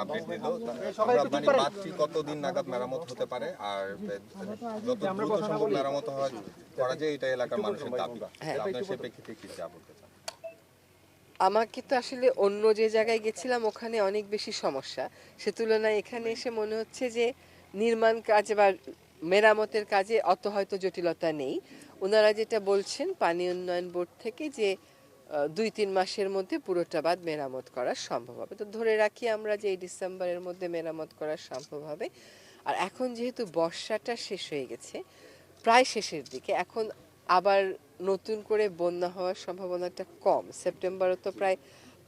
Update দিল। আমরা মানে বাঁধটি কতদিন নাগাদ মেরামত হতে পারে আর যত দ্রুত সম্ভব মেরামত করা যায় এটা এলাকার মানুষের দাবি। আপনার সে প্রেক্ষিতে কি যা বলতে চান? আমাকে তো আসলে অন্য যে জায়গায় গেছিলাম ওখানে অনেক বেশি সমস্যা, সে তুলনায় এখানে এসে মনে হচ্ছে যে নির্মাণ কাজ বা মেরামতের কাজে অত হয়তো জটিলতা নেই। ওনারা যেটা বলছেন পানি উন্নয়ন বোর্ড থেকে যে 2-3 মাসের মধ্যে পুরোটা বাঁধ মেরামত করা সম্ভব হবে, তো ধরে রাখি আমরা যে এই ডিসেম্বরের মধ্যে মেরামত করা সম্ভব হবে। আর এখন যেহেতু বর্ষাটা শেষ হয়ে গেছে, প্রায় শেষের দিকে, এখন আবার নতুন করে বন্যা হওয়ার সম্ভাবনাটা কম। সেপ্টেম্বরও তো প্রায়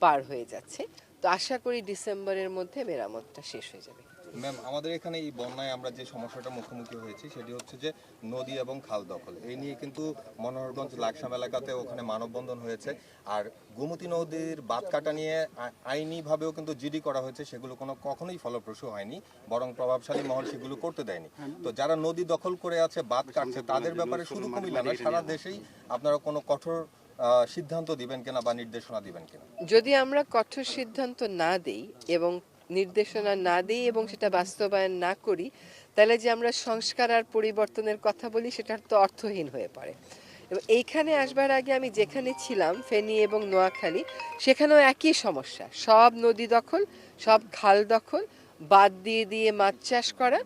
পার হয়ে যাচ্ছে, তো আশা করি ডিসেম্বরের মধ্যে মেরামতটা শেষ হয়ে যাবে। ম্যাম, আমাদের এখানে এই বন্যায় আমরা যে সমস্যাটা মুখোমুখি হয়েছি সেটি হচ্ছে যে নদী এবং খাল দখল। এই নিয়ে কিন্তু মনোহরগঞ্জ লাকসাম এলাকাতে ওখানে মানববন্ধন হয়েছে। আর গোমতী নদীর বাঁধ কাটা নিয়ে আইনিভাবেও কিন্তু জিডি করা হয়েছে, সেগুলো কখনোই ফলপ্রসূ হয়নি, বরং প্রভাবশালী মহল সেগুলো করতে দেয়নি। তো যারা নদী দখল করে আছে, বাঁধ কাটছে, তাদের ব্যাপারে শুধু কুমিল্লা নয়, সারা দেশেই আপনারা কোনো কঠোর সিদ্ধান্ত দিবেন কিনা বা নির্দেশনা দিবেন কিনা? যদি আমরা কঠোর সিদ্ধান্ত না দেই এবং নির্দেশনা না দিই এবং সেটা বাস্তবায়ন না করি, তাহলে যে আমরা সংস্কার আর পরিবর্তনের কথা বলি সেটা তো অর্থহীন হয়ে পড়ে। এবং এইখানে আসবার আগে আমি যেখানে ছিলাম, ফেনী এবং নোয়াখালী, সেখানেও একই সমস্যা। সব নদী দখল, সব খাল দখল, বাদ দিয়ে দিয়ে মাছ চাষ করা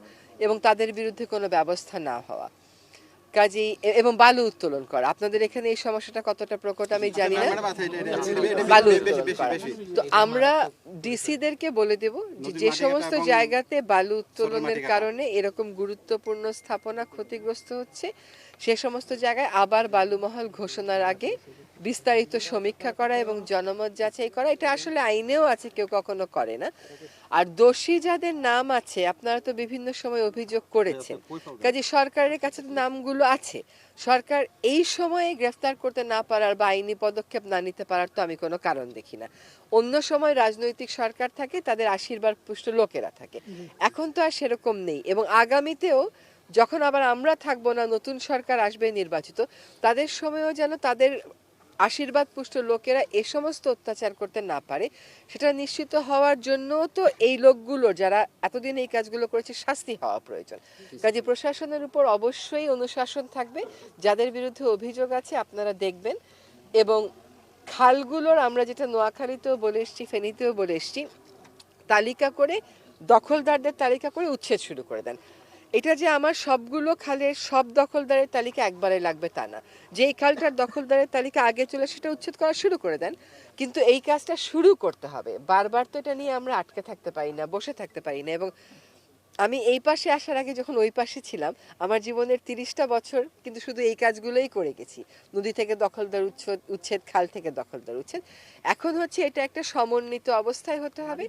এবং তাদের বিরুদ্ধে কোনো ব্যবস্থা না হওয়া, কাজেই এবং বালু উত্তোলন করা। আপনাদের এখানে এই সমস্যাটা কতটা প্রকট আমি জানি না, বালু উত্তোলন করা। তো আমরা ডিসিদেরকে বলে দেব যে সমস্ত জায়গাতে বালু উত্তোলনের কারণে এরকম গুরুত্বপূর্ণ স্থাপনা ক্ষতিগ্রস্ত হচ্ছে, সে সমস্ত জায়গায় আবার বালুমহল ঘোষণার আগে বিস্তারিত সমীক্ষা করা এবং জনমত যাচাই করা। এটা আসলে আইনেও আছে, কেউ কখনো করে না। আর দোষী যাদের নাম আছে, আপনারা তো বিভিন্ন সময় অভিযোগ করেছেন, কাজে সরকারের কাছে তো নামগুলো আছে। সরকার এই সময়ে গ্রেফতার করতে না পারার বা আইনি পদক্ষেপ না নিতে পারার তো আমি কোনো কারণ দেখি না। অন্য সময় রাজনৈতিক সরকার থাকে, তাদের আশীর্বাদ পুষ্ট লোকেরা থাকে, এখন তো আর সেরকম নেই। এবং আগামীতেও যখন আবার আমরা থাকবো না, নতুন সরকার আসবে নির্বাচিত, তাদের সময়ও যেন তাদের আশীর্বাদ পুষ্ট লোকেরা এ সমস্ত অত্যাচার করতে না পারে, সেটা নিশ্চিত হওয়ার জন্য তো এই লোকগুলো যারা এতদিন এই কাজগুলো করেছে শাস্তি হওয়া প্রয়োজন। কাজে প্রশাসনের উপর অবশ্যই অনুশাসন থাকবে। যাদের বিরুদ্ধে অভিযোগ আছে আপনারা দেখবেন। এবং খালগুলোর আমরা যেটা নোয়াখালীতেও বলে এসছি, ফেনীতেও বলে এসছি, তালিকা করে দখলদারদের তালিকা করে উচ্ছেদ শুরু করে দেন। এটা যে আমার সবগুলো খালের সব দখলদারের তালিকা একবারে লাগবে তা না, যে এই খালটার দখলদারের তালিকা আগে চলে সেটা উচ্ছেদ করা শুরু করে দেন। কিন্তু এই কাজটা শুরু করতে হবে, বারবার তো এটা নিয়ে আমরা আটকে থাকতে পারি না, বসে থাকতে পারি না। এবং আমি এই পাশে আসার আগে যখন ওই পাশে ছিলাম, আমার জীবনের 30টা বছর কিন্তু শুধু এই কাজগুলোই করে গেছি, নদী থেকে দখলদার উচ্ছেদ, খাল থেকে দখলদার উচ্ছেদ। এখন হচ্ছে এটা একটা সমন্বিত অবস্থায় হতে হবে।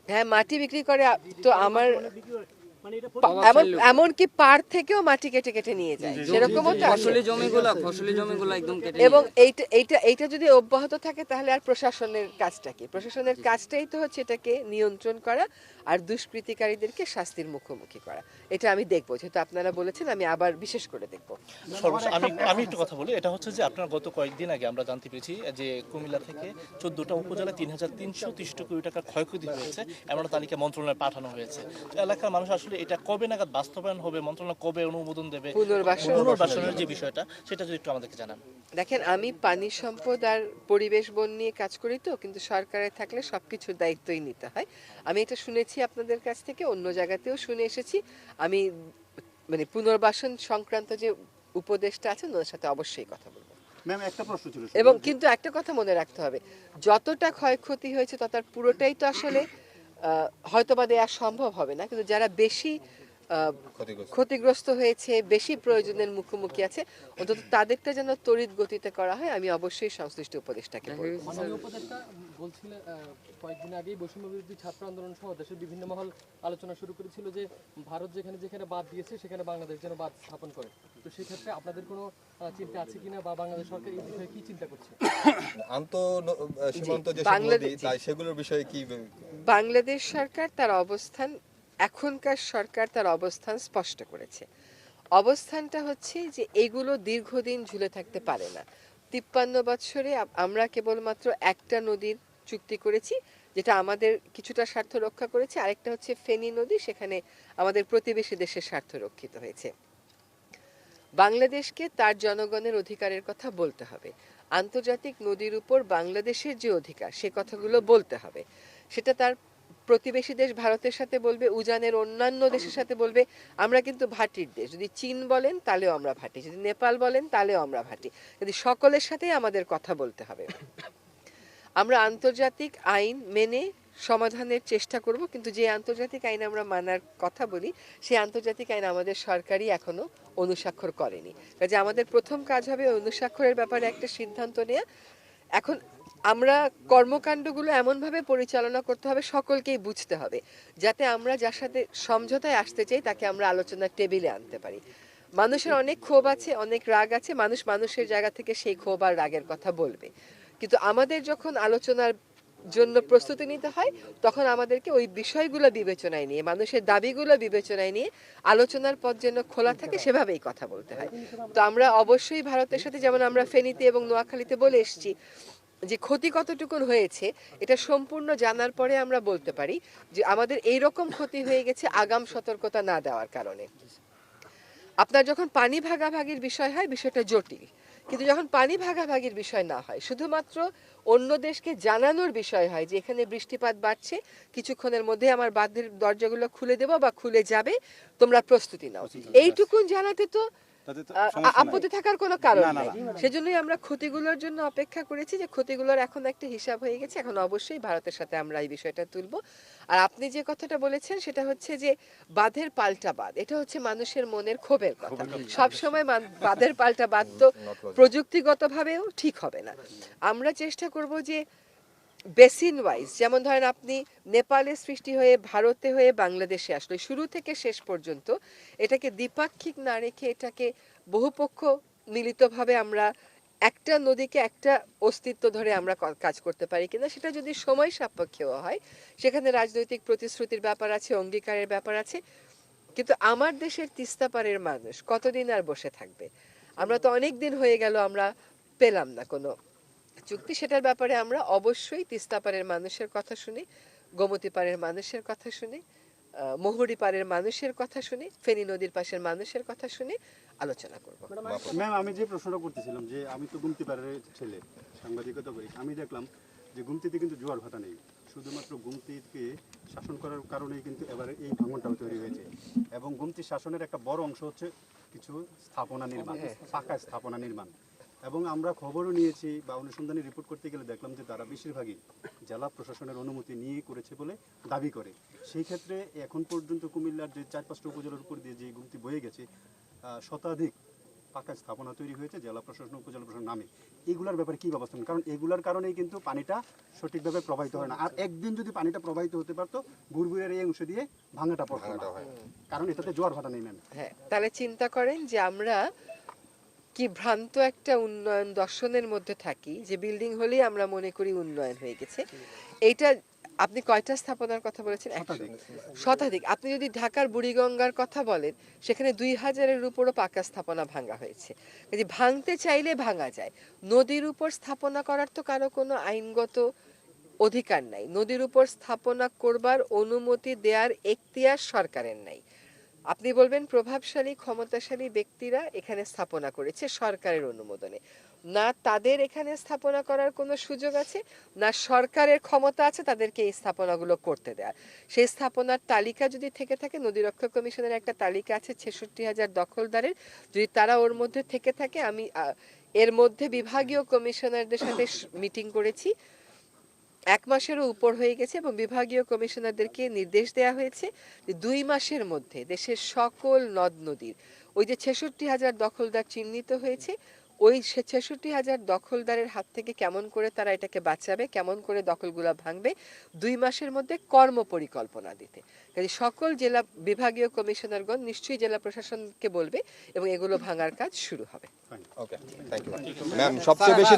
হ্যাঁ, মাটি বিক্রি করে, তো আমার এমনকি পার থেকেও মাটি কেটে কেটে নিয়ে যায়, সেরকমও তো ফসলি জমিগুলো একদম কেটে। এবং এইটা যদি অব্যাহত থাকে তাহলে আর প্রশাসনের কাজটা কি? প্রশাসনের কাজটাই তো হচ্ছে এটাকে নিয়ন্ত্রণ করা আর দুষ্কৃতিকারীদেরকে শাস্তির মুখোমুখি করা। এটা আমি দেখবো, যেহেতু আপনারা বলেছেন, আমি আবার বিশেষ করে দেখবো। আমি একটু কথা বলি, এটা হচ্ছে যে আপনার গত কয়েকদিন আগে আমরা জানতে পেরেছি যে কুমিল্লা থেকে 14টা উপজেলায় 3,363 কোটি টাকার ক্ষয়ক্ষতি হয়েছে, এমন একটা তালিকা মন্ত্রণালয়ে পাঠানো হয়েছে। তো এলাকার মানুষ আসলে এটা কবে নাগাদ বাস্তবায়ন হবে, মন্ত্রণালয় কবে অনুমোদন দেবে পুনর্বাসনের যে বিষয়টা, সেটা যদি একটু আমাদেরকে জানান। দেখেন, আমি পানি সম্পদ আর পরিবেশ বন নিয়ে কাজ করি, তো কিন্তু সরকারে থাকলে সবকিছুর দায়িত্বই নিতে হয়। আমি এটা শুনেছি আপনাদের কাছ থেকে, অন্য জায়গাতেও শুনে এসেছি। আমি মানে পুনর্বাসন সংক্রান্ত যে উপদেশটা আছে ওনার সাথে অবশ্যই কথা বলবো। ম্যাম, একটা প্রশ্ন ছিল, এবং কিন্তু একটা কথা মনে রাখতে হবে, যতটা ক্ষয়ক্ষতি হয়েছে তত পুরোটাই তো আসলে হয়তোবা দেওয়া সম্ভব হবে না, কিন্তু যারা বেশি ক্ষতিগ্রস্ত হয়েছে, বেশি প্রয়োজনের মুখোমুখি আছে, অন্তত তাদেরটা যেন তড়িৎ গতিতে করা হয়, আমি অবশ্যই সংশ্লিষ্ট উপদেষ্টাকে বলবো। উপদেষ্টা বলছিলেন কয়েকদিন আগেই বৈষম্য বিরোধী ছাত্র আন্দোলন সহ দেশের বিভিন্ন মহল আলোচনা শুরু করেছিল যে ভারত যেখানে যেখানে বাদ দিয়েছে সেখানে বাংলাদেশ যেন বাদ স্থাপন করে। তো সেক্ষেত্রে আপনাদের কোনো চিন্তা আছে কিনা, বা বাংলাদেশ সরকার এই বিষয়ে কি চিন্তা করছে? সীমান্ত যে নদী, তাই সেগুলোর বিষয়ে কি? বাংলাদেশ সরকার তার অবস্থান, এখনকার সরকার তার অবস্থান স্পষ্ট করেছে। অবস্থানটা হচ্ছে যে এগুলো দীর্ঘদিন ঝুলে থাকতে পারে না। 53 বছরে আমরা কেবলমাত্র একটা নদীর চুক্তি করেছি, যেটা আমাদের কিছুটা স্বার্থ রক্ষা করেছে, আরেকটা হচ্ছে ফেনী নদী, সেখানে আমাদের প্রতিবেশী দেশের স্বার্থ রক্ষিত হয়েছে। বাংলাদেশকে তার জনগণের অধিকারের কথা বলতে হবে, আন্তর্জাতিক নদীর উপর বাংলাদেশের যে অধিকার সে কথাগুলো বলতে হবে। সেটা তার প্রতিবেশী দেশ ভারতের সাথে বলবে, উজানের অন্যান্য দেশের সাথে বলবে। আমরা কিন্তু ভাটির দেশ, যদি চীন বলেন তাহলেও আমরা ভাটি, যদি নেপাল বলেন তাহলেও আমরা ভাটি, যদি সকলের সাথেই আমাদের কথা বলতে হবে। আমরা আন্তর্জাতিক আইন মেনে সমাধানের চেষ্টা করব, কিন্তু যে আন্তর্জাতিক আইন আমরা মানার কথা বলি সেই আন্তর্জাতিক আইন আমাদের সরকারই এখনো অনুস্বাক্ষর করেনি। কাজে আমাদের প্রথম কাজ হবে অনুস্বাক্ষরের ব্যাপারে একটা সিদ্ধান্ত নেওয়া। এখন আমরা কর্মকাণ্ডগুলো এমনভাবে পরিচালনা করতে হবে, সকলকেই বুঝতে হবে, যাতে আমরা যার সাথে সমঝোতায় আসতে চাই তাকে আমরা আলোচনার টেবিলে আনতে পারি। মানুষের অনেক ক্ষোভ আছে, অনেক রাগ আছে, মানুষ মানুষের জায়গা থেকে সেই ক্ষোভ আর রাগের কথা বলবে, কিন্তু আমাদের যখন আলোচনার জন্য প্রস্তুতি নিতে হয় তখন আমাদেরকে ওই বিষয়গুলো বিবেচনায় নিয়ে, মানুষের দাবিগুলো বিবেচনায় নিয়ে আলোচনার পথ যেন খোলা থাকে সেভাবেই কথা বলতে হয়। তো আমরা অবশ্যই ভারতের সাথে, যেমন আমরা ফেনীতে এবং নোয়াখালীতে বলে এসেছি যে ক্ষতি কতটুকুন হয়েছে এটা সম্পূর্ণ জানার পরে আমরা বলতে পারি যে আমাদের এই রকম ক্ষতি হয়ে গেছে আগাম সতর্কতা না দেওয়ার কারণে। আপনার যখন পানি ভাগাভাগির বিষয় হয় বিষয়টা জটিল, কিন্তু যখন পানি ভাগাভাগির বিষয় না হয়, শুধুমাত্র অন্য দেশকে জানানোর বিষয় হয় যে এখানে বৃষ্টিপাত বাড়ছে, কিছুক্ষণের মধ্যে আমার বাঁধের দরজাগুলো খুলে দেবো বা খুলে যাবে, তোমরা প্রস্তুতি নাও, এইটুকুন জানাতে তো আপত্তি থাকার কোনো কারণ নেই। সেজন্যই আমরা ক্ষতিগুলোর জন্য অপেক্ষা করেছি, যে ক্ষতিগুলোর এখন একটা হিসাব হয়ে গেছে, এখন অবশ্যই ভারতের সাথে আমরা এই বিষয়টা তুলব। আর আপনি যে কথাটা বলেছেন সেটা হচ্ছে যে বাঁধের পাল্টা বাঁধ, এটা হচ্ছে মানুষের মনের ক্ষোভের কথা। সবসময় বাঁধের পাল্টা বাঁধ তো প্রযুক্তিগতভাবেও ঠিক হবে না। আমরা চেষ্টা করব যে বেসিন ওয়াইজ, যেমন ধরেন আপনি নেপালে সৃষ্টি হয়ে ভারতে হয়ে বাংলাদেশে আসলে শুরু থেকে শেষ পর্যন্ত এটাকে দ্বিপাক্ষিক না রেখে এটাকে বহুপক্ষ মিলিতভাবে আমরা একটা নদীকে একটা অস্তিত্ব ধরে আমরা কাজ করতে পারি কিনা, সেটা যদি সময় সাপেক্ষেও হয়, সেখানে রাজনৈতিক প্রতিশ্রুতির ব্যাপার আছে, অঙ্গীকারের ব্যাপার আছে। কিন্তু আমার দেশের তিস্তা পারের মানুষ কতদিন আর বসে থাকবে? আমরা তো অনেক দিন হয়ে গেল আমরা পেলাম না কোনো চুক্তি। সেটার ব্যাপারে আমরা অবশ্যই তিস্তা পারের মানুষের কথা শুনি, গোমতী পারের মানুষের কথা শুনি, মহুরী পারের মানুষের কথা শুনি, ফেনী নদীর পাশের মানুষের কথা শুনি, আলোচনা করব। ম্যাম, আমি যে প্রশ্নটা করতেছিলাম যে আমি তো গুমতি পাড়ার ছেলে, সাংবাদিকতা করি, আমি দেখলাম যে গুমতিতে কিন্তু জোয়ার ভাটা নেই, শুধুমাত্র গুমতিকে শাসন করার কারণেই কিন্তু এবারে এই ভাঙনটাও তৈরি হয়েছে। এবং গুমতি শাসনের একটা বড় অংশ হচ্ছে কিছু স্থাপনা নির্মাণ, পাকা স্থাপনা নির্মাণ। এবং আমরা খবরও নিয়েছি বা অনুসন্ধানী রিপোর্ট করতে গেলে দেখলাম যে তারা বেশিরভাগই জেলা প্রশাসনের অনুমতি নিয়ে করেছে বলে দাবি করে। সেই ক্ষেত্রে এখন পর্যন্ত কুমিল্লার যে ৪-৫টা উপজেলার উপর দিয়ে যে গুমতি বয়ে গেছে, শতাধিক পাকা স্থাপনা তৈরি হয়েছে জেলা প্রশাসন, উপজেলা প্রশাসন নামে। এগুলোর ব্যাপারে কি ব্যবস্থা নেন? কারণ এগুলোর কারণেই কিন্তু পানিটা সঠিকভাবে প্রবাহিত হয় না। আর একদিন যদি পানিটা প্রবাহিত হতে পারতো, বুড়বুড়ের এই অংশ দিয়ে ভাঙাটা পড়তো না, কারণ এটাতে জোয়ার ভাটা নেই। ম্যাম, হ্যাঁ, তাহলে চিন্তা করেন যে আমরা কি ভ্রান্ত একটা উন্নয়ন দর্শনের মধ্যে থাকি, যে বিল্ডিং হলেই আমরা মনে করি উন্নয়ন হয়ে গেছে। এইটা আপনি কয়টা স্থাপনার কথা বলেছেন? শতাধিক। আপনি যদি ঢাকার বুড়িগঙ্গার কথা বলেন, সেখানে 2000-এর উপরও পাকা স্থাপনা ভাঙা হয়েছে। যদি ভাঙতে চাইলে ভাঙা যায়। নদীর উপর স্থাপনা করার তো কারো কোনো আইনগত অধিকার নাই, নদীর উপর স্থাপনা করবার অনুমতি দেওয়ার এখতিয়ার সরকারের নাই। আপনি বলবেন প্রভাবশালী ক্ষমতাশালী ব্যক্তিরা এখানে স্থাপনা করেছে সরকারের অনুমোদনে, না তাদের এখানে স্থাপনা করার কোনো সুযোগ আছে, না সরকারের ক্ষমতা আছে তাদেরকে এই স্থাপনাগুলো করতে দেওয়ার। সেই স্থাপনার তালিকা যদি থেকে থাকে, নদী রক্ষা কমিশনের একটা তালিকা আছে 66,000 দখলদারের, যদি তারা ওর মধ্যে থেকে থাকে, আমি এর মধ্যে বিভাগীয় কমিশনারদের সাথে মিটিং করেছি, 1 মাসেরও উপর হয়ে গেছে, এবং বিভাগীয় কমিশনারদেরকে নির্দেশ দেওয়া হয়েছে যে 2 মাসের মধ্যে দেশের সকল নদ নদীর ওই যে 66,000 দখলদার চিহ্নিত হয়েছে, ওই 66,000 দখলদারের হাত থেকে কেমন করে তারা এটাকে বাঁচাবে, কেমন করে দখলগুলো ভাঙবে, 2 মাসের মধ্যে কর্ম পরিকল্পনা দিতে। কাজে সকল জেলা বিভাগীয় কমিশনারগণ নিশ্চয়ই জেলা প্রশাসনকে বলবে এবং এগুলো ভাঙার কাজ শুরু হবে। ওকে, থ্যাংক ইউ ম্যাম। সবচেয়ে বেশি